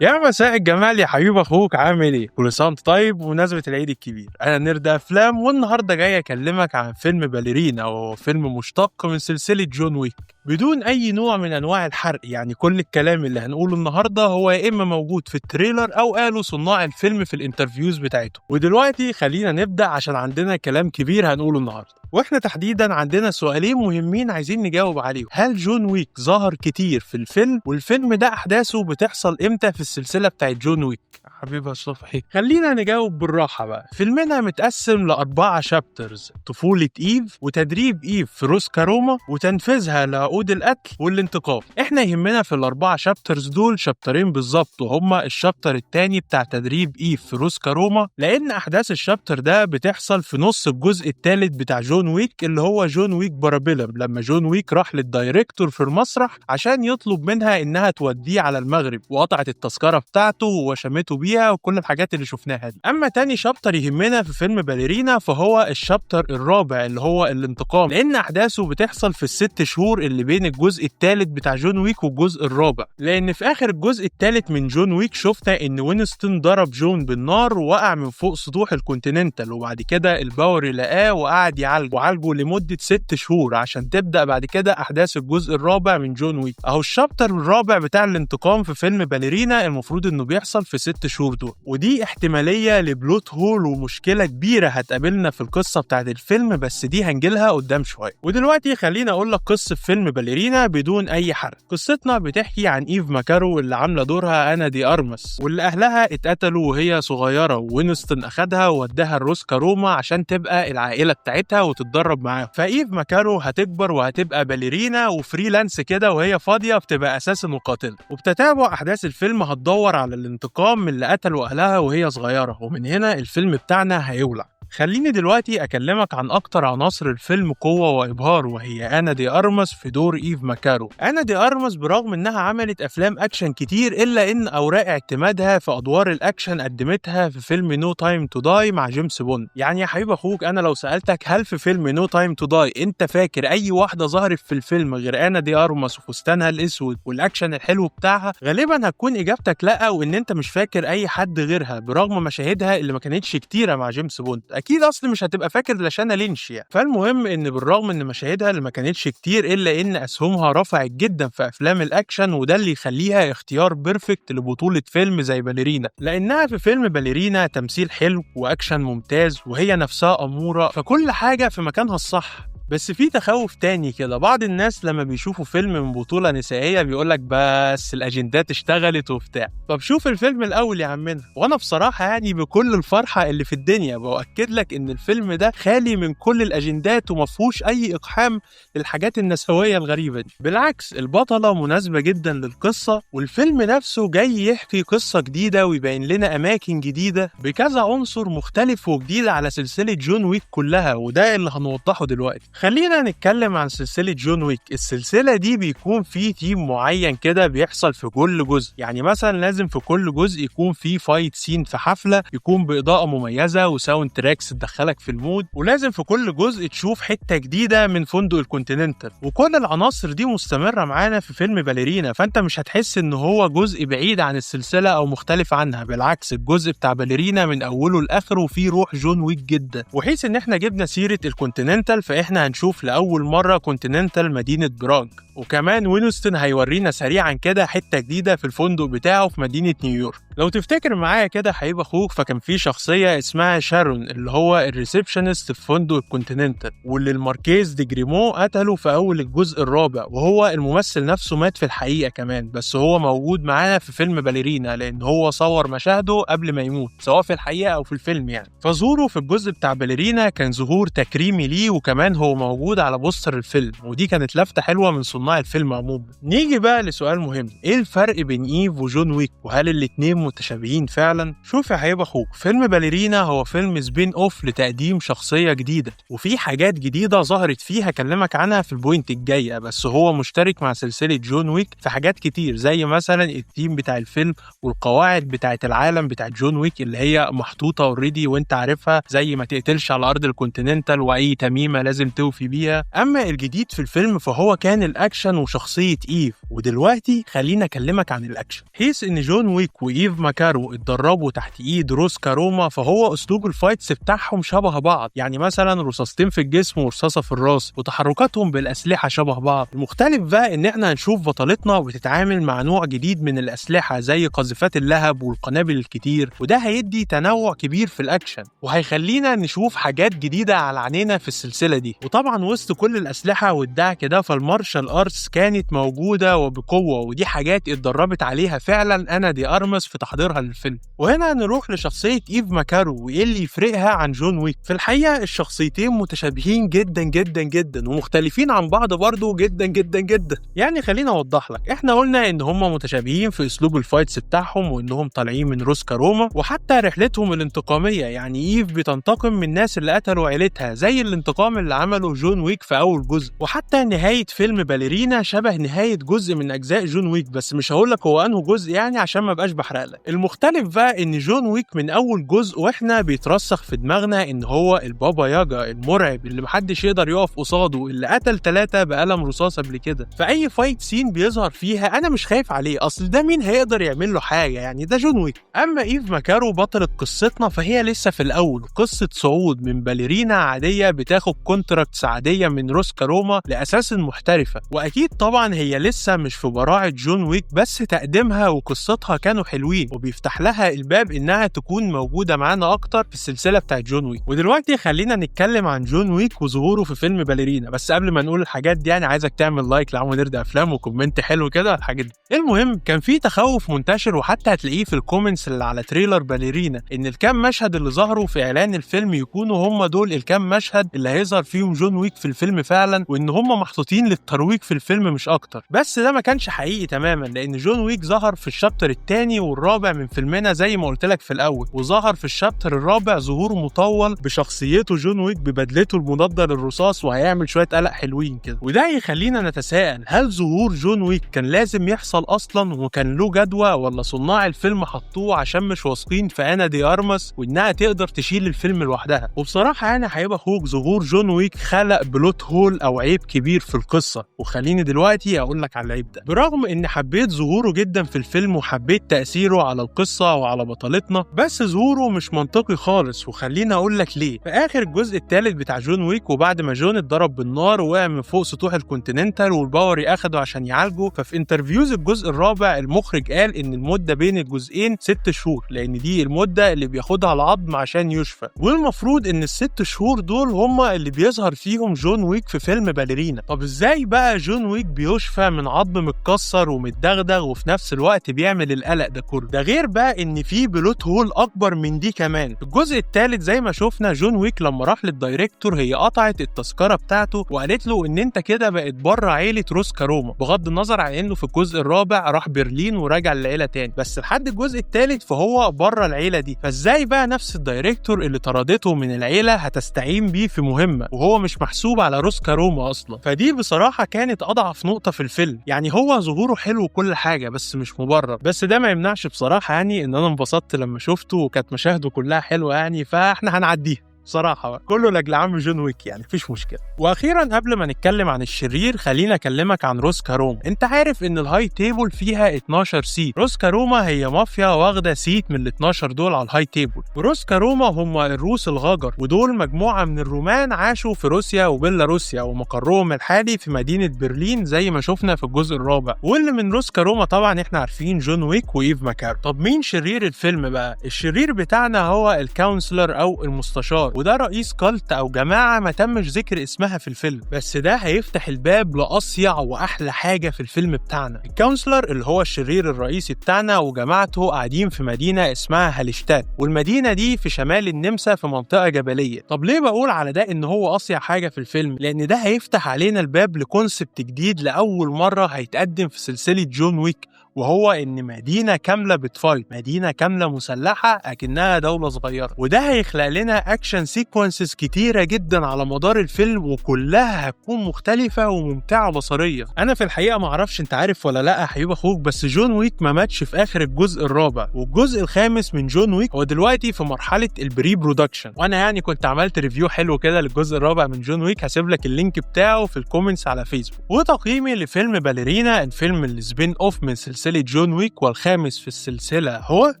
يا مساء الجمال يا حبيب اخوك، عامل ايه؟ كل سنه وانت طيب بمناسبه العيد الكبير. انا نرد افلام، والنهارده جاي اكلمك عن فيلم باليرينا، وهو فيلم مشتق من سلسله جون ويك بدون اي نوع من انواع الحرق. يعني كل الكلام اللي هنقوله النهارده هو يا اما موجود في التريلر او قاله صناع الفيلم في الانترفيوز بتاعته. ودلوقتي خلينا نبدا عشان عندنا كلام كبير هنقوله النهارده، واحنا تحديدا عندنا سؤالين مهمين عايزين نجاوب عليهم. هل جون ويك ظهر كتير في الفيلم؟ والفيلم ده احداثه بتحصل امتى في السلسله بتاعت جون ويك؟ حبيبي صفحي، خلينا نجاوب بالراحه بقى. فيلمنا متقسم ل4 شابترز: طفوله ايف، وتدريب ايف في روسكاروما، وتنفيذها لعقود القتل والانتقام. احنا يهمنا في ال4 شابترز دول شابترين بالظبط، وهما الشابتر الثاني بتاع تدريب ايف في روسكاروما، لان احداث الشابتر ده بتحصل في نص الجزء الثالث بتاع جون ويك، اللي هو جون ويك بارابيلم، لما جون ويك راح للدايركتور في المسرح عشان يطلب منها انها توديه على المغرب، وقطعت التذكره بتاعته وشمته بيها وكل الحاجات اللي شفناها دي. اما تاني شابتر يهمنا في فيلم باليرينا فهو الشابتر الرابع اللي هو الانتقام، لان احداثه بتحصل في ال6 شهور اللي بين الجزء الثالث بتاع جون ويك والجزء الرابع. لان في اخر الجزء الثالث من جون ويك شفنا ان وينستون ضرب جون بالنار ووقع من فوق سطوح الكونتيننتال، وبعد كده الباوري لقاه وقعد يعالجه لمده 6 شهور عشان تبدا بعد كده احداث الجزء الرابع من جون ويك. اهو الشابتر الرابع بتاع الانتقام في فيلم باليرينا المفروض انه بيحصل في 6 شهور دول، ودي احتماليه لبلوت هول ومشكله كبيره هتقابلنا في القصه بتاعت الفيلم، بس دي هنجيلها قدام شويه. ودلوقتي خلينا اقول لك قصه فيلم باليرينا بدون اي حرق. قصتنا بتحكي عن ايف ماكارو اللي عامله دورها انا دي ارمس، واللي اهلها اتقتلوا وهي صغيره، ووينستون اخدها ووداها الروسكاروما عشان تبقى العائله بتاعتها وتتدرب معاهم. فايف ماكارو هتكبر وهتبقى باليرينا وفريلانس كده، وهي فاضيه بتبقى اساسا مقاتله. وبتتابع احداث الفيلم هتدور على الانتقام من اللي قتلوا اهلها وهي صغيره، ومن هنا الفيلم بتاعنا هيولع. خليني دلوقتي أكلمك عن أكتر عناصر الفيلم قوة وإبهار، وهي أنا دي أرمس في دور إيف ماكارو. أنا دي أرمس برغم إنها عملت أفلام أكشن كتير، إلا إن أوراق اعتمادها في أدوار الأكشن قدمتها في فيلم نو تايم تو داي مع جيمس بوند. يعني يا حبيب أخوك، أنا لو سألتك هل في فيلم نو تايم تو داي أنت فاكر أي واحدة ظهرت في الفيلم غير أنا دي أرمس وفستانها الأسود والأكشن الحلو بتاعها، غالبا هتكون إجابتك لأ، وإن أنت مش فاكر أي حد غيرها برغم مشاهدها اللي ما كانتش كتيرة مع جيمس بوند. اكيد اصل مش هتبقى فاكر لاشانا لينش يعني. فالمهم ان بالرغم ان مشاهدها اللي ما كانتش كتير، الا ان اسهمها رفعت جدا في افلام الاكشن، وده اللي يخليها اختيار بيرفكت لبطولة فيلم زي باليرينا، لانها في فيلم باليرينا تمثيل حلو واكشن ممتاز، وهي نفسها امورة، فكل حاجة في مكانها الصح. بس في تخوف تاني كده، بعض الناس لما بيشوفوا فيلم من بطولة نسائية بيقولك بس الأجندات اشتغلت وبتاع. طب شوف الفيلم الأول يا عمنا. وأنا بصراحة يعني بكل الفرحة اللي في الدنيا بأكد لك إن الفيلم ده خالي من كل الأجندات ومفهوش أي إقحام للحاجات النسوية الغريبة دي. بالعكس، البطلة مناسبة جدا للقصة، والفيلم نفسه جاي يحكي قصة جديدة ويبين لنا أماكن جديدة بكذا عنصر مختلف وجديد على سلسلة جون ويك كلها، وده اللي هنوضحه دلوقتي. خلينا نتكلم عن سلسلة جون ويك. السلسلة دي بيكون فيه تيم معين كده بيحصل في كل جزء. يعني مثلا لازم في كل جزء يكون فيه فايت سين في حفلة، يكون بإضاءة مميزة وساوند تراكس تدخلك في المود، ولازم في كل جزء تشوف حتة جديدة من فندق الكونتيننتال. وكل العناصر دي مستمرة معانا في فيلم باليرينا، فانت مش هتحس ان هو جزء بعيد عن السلسلة او مختلف عنها. بالعكس، الجزء بتاع باليرينا من اوله لاخره فيه روح جون ويك جدا. وحيث ان احنا جبنا سيرة الكونتيننتال، فاحنا هنشوف لأول مرة كونتيننتال مدينة براغ، وكمان وينستون هيورينا سريعا كده حتة جديدة في الفندق بتاعه في مدينة نيويورك. لو تفتكر معايا كده حبيب اخوك، فكان في شخصية اسمها شارون اللي هو الريسبشنست في فندق الكونتيننتال، واللي الماركيز دي جريمو قتله في اول الجزء الرابع، وهو الممثل نفسه مات في الحقيقة كمان، بس هو موجود معانا في فيلم باليرينا لان هو صور مشاهده قبل ما يموت سواء في الحقيقة او في الفيلم يعني. فظهوره في الجزء بتاع باليرينا كان ظهور تكريمي ليه، وكمان هو موجود على بوستر الفيلم، ودي كانت لفتة حلوة من صناع الفيلم عموما. نيجي بقى لسؤال مهم: ايه الفرق بين ايف وجون ويك؟ وهل الاتنين متشابهين فعلا؟ شوف يا حبيب اخوك، فيلم باليرينا هو فيلم سبين اوف لتقديم شخصية جديدة، وفي حاجات جديدة ظهرت فيه هكلمك عنها في البوينت الجاية، بس هو مشترك مع سلسلة جون ويك في حاجات كتير، زي مثلا التيم بتاع الفيلم والقواعد بتاعت العالم بتاعت جون ويك اللي هي محطوطة اوريدي وانت عارفها، زي ما تقتلش على ارض الكونتيننتال واي تميمة لازم توفي بيها. اما الجديد في الفيلم فهو كان الاكشن الأكشن وشخصية إيف. ودلوقتي خلينا أكلمك عن الأكشن، حيث إن جون ويك وإيف ماكارو اتدربوا تحت إيد روس كاروما، فهو أسلوب الفايتس بتاعهم شبه بعض، يعني مثلا رصاصتين في الجسم ورصاصة في الراس، وتحركاتهم بالأسلحة شبه بعض. المختلف بقى إن إحنا هنشوف بطلتنا بتتعامل مع نوع جديد من الأسلحة زي قاذفات اللهب والقنابل الكتير، وده هيدي تنوع كبير في الأكشن وهيخلينا نشوف حاجات جديدة على عينينا في السلسلة دي. وطبعا وسط كل الأسلحة والدعك ده فالمارشال آرتس كانت موجودة وبقوة، ودي حاجات اتدربت عليها فعلا أنا دي أرمس في تحضيرها للفيلم. وهنا نروح لشخصية إيف ماكارو وإيه اللي يفرقها عن جون ويك. في الحقيقة الشخصيتين متشابهين جدا جدا جدا ومختلفين عن بعض برضو جدا جدا جدا. يعني خلينا أوضح لك، إحنا قلنا إن هم متشابهين في أسلوب الفايتس بتاعهم وإنهم طالعين من روس كاروما، وحتى رحلتهم الانتقامية، يعني إيف بتنتقم من الناس اللي قتلوا عيلتها زي الانتقام اللي عمله جون ويك في أول جزء. وحتى نهاية فيلم باليرينا شبه نهاية جزء من أجزاء جون ويك، بس مش هقولك هو أنه جزء يعني عشان ما بقاش بحرقلك. المختلف بقى إن جون ويك من أول جزء وإحنا بيترسخ في دماغنا إن هو البابا ياجا المرعب اللي محدش يقدر يقف قصاده، اللي قتل 3 بقلم رصاص قبل كده. فأي فايت سين بيظهر فيها أنا مش خايف عليه، أصل ده مين هيقدر يعمل له حاجة، يعني ده جون ويك. أما إيف ماكارو بطلة قصتنا فهي لسه في الأول، قصة صعود من باليرينا عادية بتاخد كونتراكتس عادية من روس كاروما لأساس محترفة. وأكيد طبعا هي لسه مش في براعة جون ويك، بس تقديمها وقصتها كانوا حلوين وبيفتح لها الباب إنها تكون موجودة معانا أكتر في السلسلة بتاعت جون ويك. ودلوقتي خلينا نتكلم عن جون ويك وظهوره في فيلم باليرينا. بس قبل ما نقول الحاجات دي يعني عايزك تعمل لايك لعمو نرد أفلام وكومنت حلو كده الحاجات دي. المهم كان في تخوف منتشر وحتى هتلاقيه في الكومنتس اللي على تريلر باليرينا إن الكام مشهد اللي ظهروا في إعلان الفيلم يكونوا هم دول الكام مشهد اللي هيظهر فيهم جون ويك في الفيلم فعلا، وإن هم محطوطين للترويج في الفيلم مش أكتر. بس ده ما كانش حقيقي تماما، لأن جون ويك ظهر في الشابتر الثاني والرابع من فيلمنا زي ما قلت لك في الأول، وظهر في الشابتر الرابع ظهور مطول بشخصيته جون ويك ببدلته المضادة للرصاص، وهيعمل شوية قلق حلوين كده. وده يخلينا نتساءل، هل ظهور جون ويك كان لازم يحصل أصلا وكان له جدوى، ولا صناع الفيلم حطوه عشان مش واثقين في أنا دي أرمس وإنها تقدر تشيل الفيلم لوحدها؟ وبصراحة أنا هيبقى أخوك ظهور جون ويك خلق بلوت هول أو عيب كبير في القصة، وخليني دلوقتي أقول لك على العيب ده. برغم إن حبيت ظهوره جدا في الفيلم وحبيت تأثيره على القصة وعلى بطلتنا، بس ظهوره مش منطقي خالص، وخليني أقول لك ليه. في آخر الجزء الثالث بتاع جون ويك، وبعد ما جون اتضرب بالنار ووقع من فوق سطوح الكونتيننتال والباوري أخده عشان يعالجه، ففي انترفيوز الجزء الرابع المخرج قال إن المدة بين الجزئين 6 شهور، لأن دي المدة اللي بياخدها العظم عشان يشفى، والمفروض إن ال6 شهور دول هما اللي بيظهر فيهم جون ويك في فيلم باليرينا. طب إزاي بقى جون ويك بيشفى من عظم متكسر ومتدغدغ وفي نفس الوقت بيعمل القلق ده كله؟ ده غير بقى إن في بلوت هول أكبر من دي كمان. في الجزء الثالث زي ما شفنا جون ويك لما راح للدايركتور هي قطعت التذكرة بتاعته وقالت له إن أنت كده بقت بره عيلة روس كاروما، بغض النظر عن إنه في الجزء الرابع راح برلين ورجع للعيلة تاني، بس لحد الجزء الثالث فهو بره العيلة دي. فإزاي بقى نفس الدايركتور اللي طردته من العيلة هتستعين بيه في مهمة وهو مش محسوب على روس كاروما أصلا؟ فدي بصراحة كانت أضعف نقطة في الفيلم. يعني هو ظهوره حلو وكل حاجة بس مش مبرر، بس ده ما يمنعش بصراحة يعني إن أنا انبسطت لما شفته وكانت مشاهده كلها حلوة يعني، فإحنا هنعديها بصراحة بقى. كله لاجل عم جون ويك يعني مفيش مشكلة. واخيرا قبل ما نتكلم عن الشرير خلينا اكلمك عن روس كاروما. انت عارف ان الهاي تيبل فيها 12 سيت، روس كاروما هي مافيا واخده سيت من ال12 دول على الهاي تيبل. وروس كاروما هم الروس الغجر، ودول مجموعة من الرومان عاشوا في روسيا وبيلاروسيا ومقرهم الحالي في مدينة برلين زي ما شفنا في الجزء الرابع. واللي من روس كاروما طبعا احنا عارفين جون ويك وإيف ماكارو. طب مين شرير الفيلم بقى؟ الشرير بتاعنا هو الكونسلر او المستشار، وده رئيس كالت او جماعة ما تمش ذكر اسمها في الفيلم، بس ده هيفتح الباب لأصيع واحلى حاجة في الفيلم بتاعنا. الكونسلر اللي هو الشرير الرئيسي بتاعنا وجماعته قاعدين في مدينة اسمها هالشتات، والمدينة دي في شمال النمسا في منطقة جبلية. طب ليه بقول على ده ان هو أصيع حاجة في الفيلم؟ لان ده هيفتح علينا الباب لكونسبت جديد لأول مرة هيتقدم في سلسلة جون ويك، وهو ان مدينه كامله بتفايت، مدينه كامله مسلحه اكنها دوله صغيره، وده هيخلق لنا اكشن سيكونسز كتيره جدا على مدار الفيلم، وكلها هتكون مختلفه وممتعه بصريا. انا في الحقيقه ما اعرفش انت عارف ولا لا يا حبيب اخوك، بس جون ويك ما ماتش في اخر الجزء الرابع، والجزء الخامس من جون ويك هو دلوقتي في مرحله البري برودكشن، وانا يعني كنت عملت ريفيو حلو كده للجزء الرابع من جون ويك، هسيب لك اللينك بتاعه في الكومنتس على فيسبوك. وتقييمي لفيلم باليرينا، الفيلم السبين اوف من سلسله جون ويك والخامس في السلسله، هو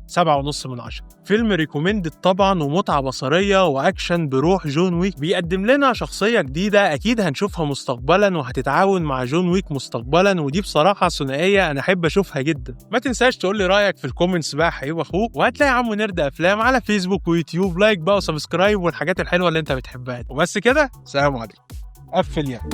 7.5 من 10. فيلم ريكومندد طبعا، ومتعة بصرية وأكشن بروح جون ويك، بيقدم لنا شخصية جديدة أكيد هنشوفها مستقبلا وهتتعاون مع جون ويك مستقبلا، ودي بصراحة ثنائية أنا أحب أشوفها جدا. ما تنساش تقول لي رأيك في الكومنتس بقى حبيب أخوك، وهتلاقي عمو نرد أفلام على فيسبوك ويوتيوب، لايك بقى وسبسكرايب والحاجات الحلوة اللي أنت بتحبها. وبس كده، سلام عليكم. قفل يعني.